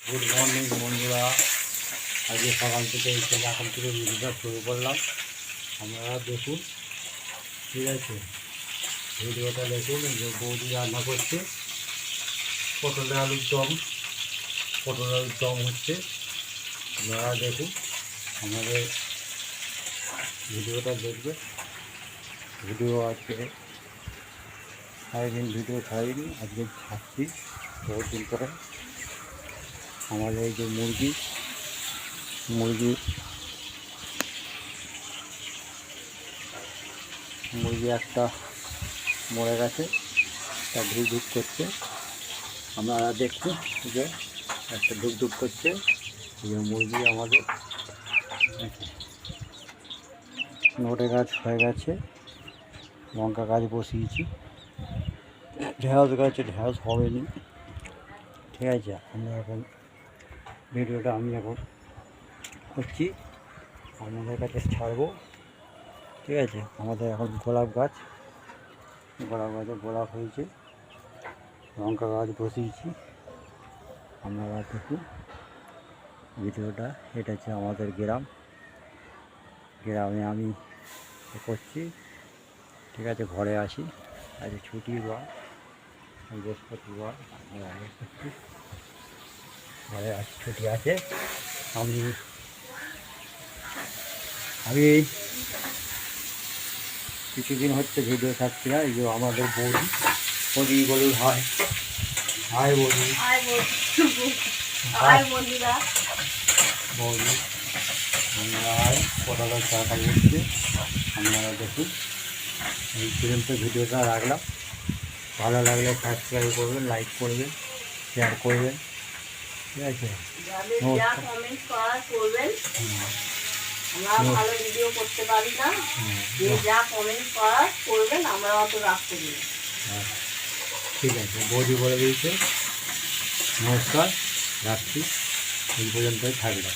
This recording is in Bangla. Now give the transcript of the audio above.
গুড মর্নিং বন্ধুরা। আজকে সকাল থেকে এখন থেকে ভিডিওটা শুরু করলাম। আপনারা দেখুন, ঠিক আছে? ভিডিওটা দেখুন। যে বৌদি রান্না করছে পটলের আলুর দম হচ্ছে। আপনারা দেখুন, আমাদের ভিডিওটা দেখবে। ভিডিও আজকে সারাদিন ভিডিও ছাড়িনি, আজকে ছাড়ছি বহুত দিন পরে। আমাদের এই যে মুরগি একটা মরে গেছে, তা ধুক করছে। আপনারা দেখুন, যে একটা ধুক করছে। এই যে মুরগি আমাদের নোটে গাছ হয়ে গেছে, লঙ্কা গাছ বসিয়েছি, ঢেঁড়স গাছে ঢেঁড়স হবেনি, ঠিক আছে? আমরা এখন ভিডিওটা আমি এখন করছি, আপনাদের কাছে ছাড়বো, ঠিক আছে? আমাদের এখন গোলাপ গাছে গোলাপ হয়েছে, লঙ্কা গাছ বসিয়েছি। আপনারা দেখুন ভিডিওটা। এটা হচ্ছে আমাদের গ্রামে আমি করছি, ঠিক আছে? ঘরে আসি, আজ ছুটির বার, বৃহস্পতিবার, ঘরে আজ ছুটি আছে। আমি কিছুদিন হচ্ছে ভিডিও ছাড়ছি না। এই যে আমাদের বৌদি বলুন হাই বৌদি, বৌদি পটলের চাকা বলছে। আপনারা দেখুন, এই পর্যন্ত ভিডিওটা রাখলাম। ভালো লাগলে সাবস্ক্রাইব করবেন, লাইক করবেন, শেয়ার করবেন, ঠিক আছে? আমরা ভালো ভিডিও করতে পারি না, যে যা কমেন্ট করার করবেন, আমরা অত রাখতে দিই। ঠিক আছে, বৌদি বলে দিয়েছে। নমস্কার, রাখছি, এই পর্যন্তই থাকবে।